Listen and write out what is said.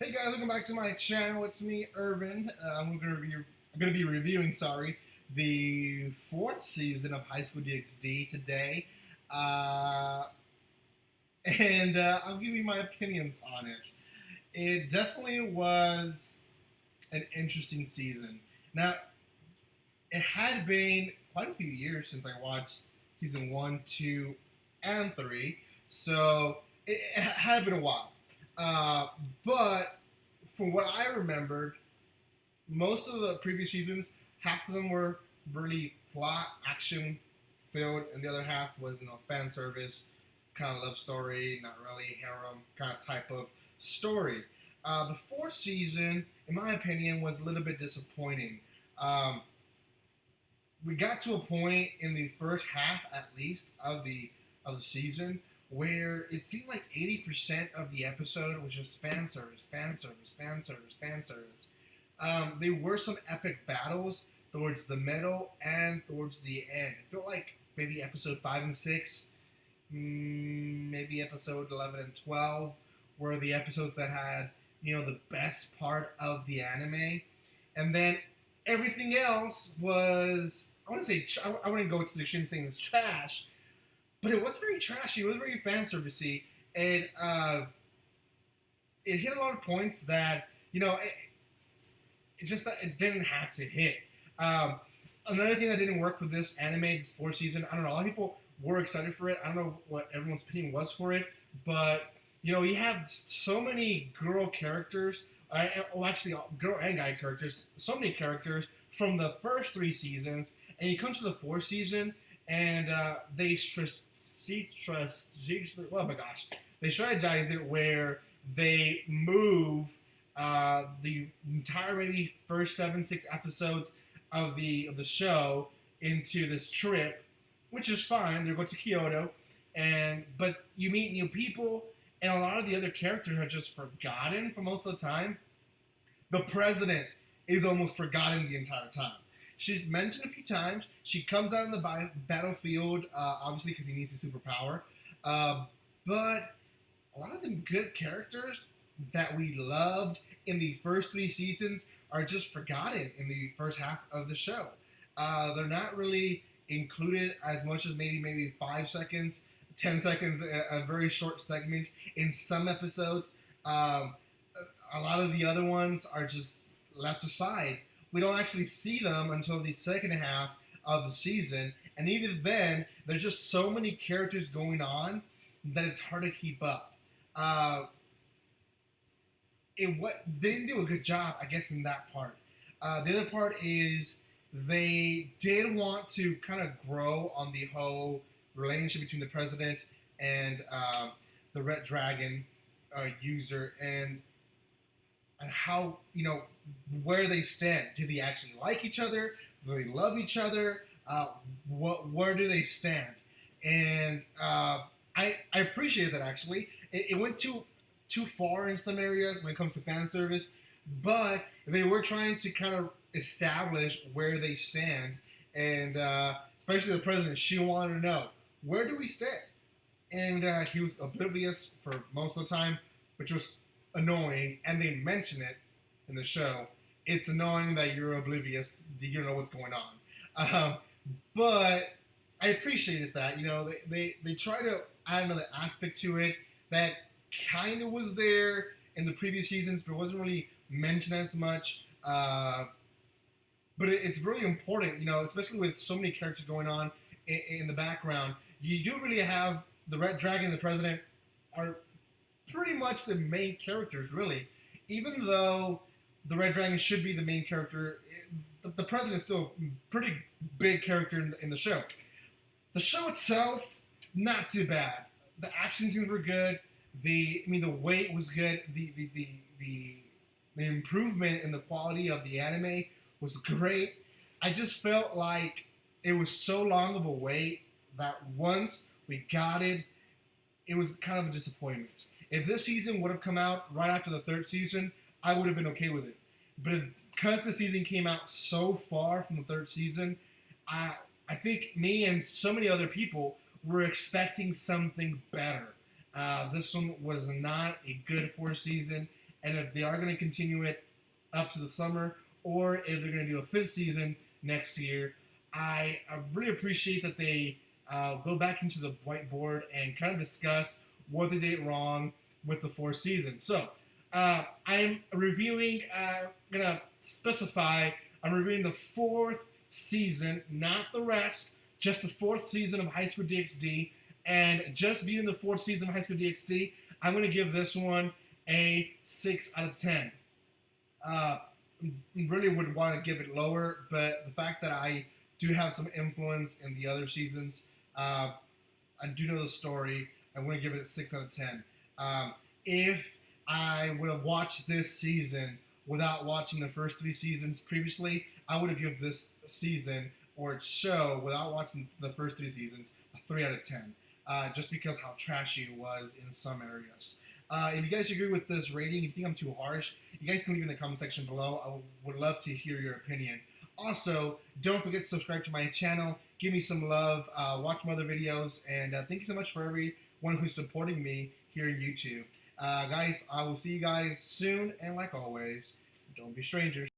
Hey guys, welcome back to my channel. It's me, Urban. I'm gonna be reviewing, the fourth season of High School DXD today, uh, and I'll give you my opinions on it. It definitely was an interesting season. Now, it had been quite a few years since I watched season 1, 2, and 3, so it had been a while. Uh, but from what I remembered, most of the previous seasons, half of them were really plot action filled, and the other half was fan service, kind of love story, not really harem kind of type of story. The fourth season, in my opinion, was a little bit disappointing. Um, we got to a point in the first half, at least, of the season where it seemed like 80% of the episode was just fan service, fan service, fan service, fan service. There were some epic battles towards the middle and towards the end. It felt like maybe episode 5 and 6, maybe episode 11 and 12 were the episodes that had, the best part of the anime. And then everything else was, I wouldn't go to the extreme saying it's trash, but it was very trashy. It was very fan servicey, and it hit a lot of points that it's just that it didn't have to hit. Another thing that didn't work with this anime, this fourth season, I don't know. A lot of people were excited for it. I don't know what everyone's opinion was for it, but you have so many girl characters. Girl and guy characters. So many characters from the first 3 seasons, and you come to the fourth season. And they strategize it where they move the entire maybe first 7-6 episodes of the show into this trip, which is fine. They're going to Kyoto, but you meet new people, and a lot of the other characters are just forgotten for most of the time. The president is almost forgotten the entire time. She's mentioned a few times. She comes out in the battlefield, obviously because he needs a superpower. But a lot of the good characters that we loved in the first 3 seasons are just forgotten in the first half of the show. They're not really included as much as maybe 5 seconds, 10 seconds, a very short segment in some episodes. A lot of the other ones are just left aside. We don't actually see them until the second half of the season, and even then, there's just so many characters going on that it's hard to keep up. They didn't do a good job, I guess, in that part. The other part is they did want to kind of grow on the whole relationship between the president and the Red Dragon user, and how, where they stand. Do they actually like each other? Do they love each other? Where do they stand? And I appreciate that, actually. It went too far in some areas when it comes to fan service, but they were trying to kind of establish where they stand, and especially the president, she wanted to know, where do we stand? And he was oblivious for most of the time, which was annoying, and they mention it in the show. It's annoying that you're oblivious, that you don't know what's going on. But I appreciated that. They try to add another aspect to it that kind of was there in the previous seasons, but wasn't really mentioned as much. But it's really important, especially with so many characters going on in the background. You do really have the Red Dragon and the President are pretty much the main characters, really. Even though the Red Dragon should be the main character, the President is still a pretty big character in the show. The show itself, not too bad. The action scenes were good. The weight was good. The improvement in the quality of the anime was great. I just felt like it was so long of a wait that once we got it, it was kind of a disappointment. If this season would have come out right after the 3rd season, I would have been okay with it. But because the season came out so far from the 3rd season, I think me and so many other people were expecting something better. This one was not a good 4th season, and if they are going to continue it up to the summer, or if they're going to do a 5th season next year. I really appreciate that they go back into the whiteboard and kind of discuss what they did wrong with the 4th season. So I'm reviewing, going to specify, I'm reviewing the 4th season, not the rest, just the 4th season of High School DxD. And just viewing the 4th season of High School DxD, I'm going to give this one a 6 out of 10. Really would want to give it lower, but the fact that I do have some influence in the other seasons, I do know the story. I'm going to give it a 6 out of 10. If I would have watched this season without watching the first 3 seasons previously, I would have given this season or show without watching the first 3 seasons a 3 out of 10. Just because how trashy it was in some areas. If you guys agree with this rating, if you think I'm too harsh, you guys can leave in the comment section below. I would love to hear your opinion. Also, don't forget to subscribe to my channel. Give me some love. Watch my other videos. And thank you so much for everyone who's supporting me here on YouTube. Guys, I will see you guys soon. And like always, don't be strangers.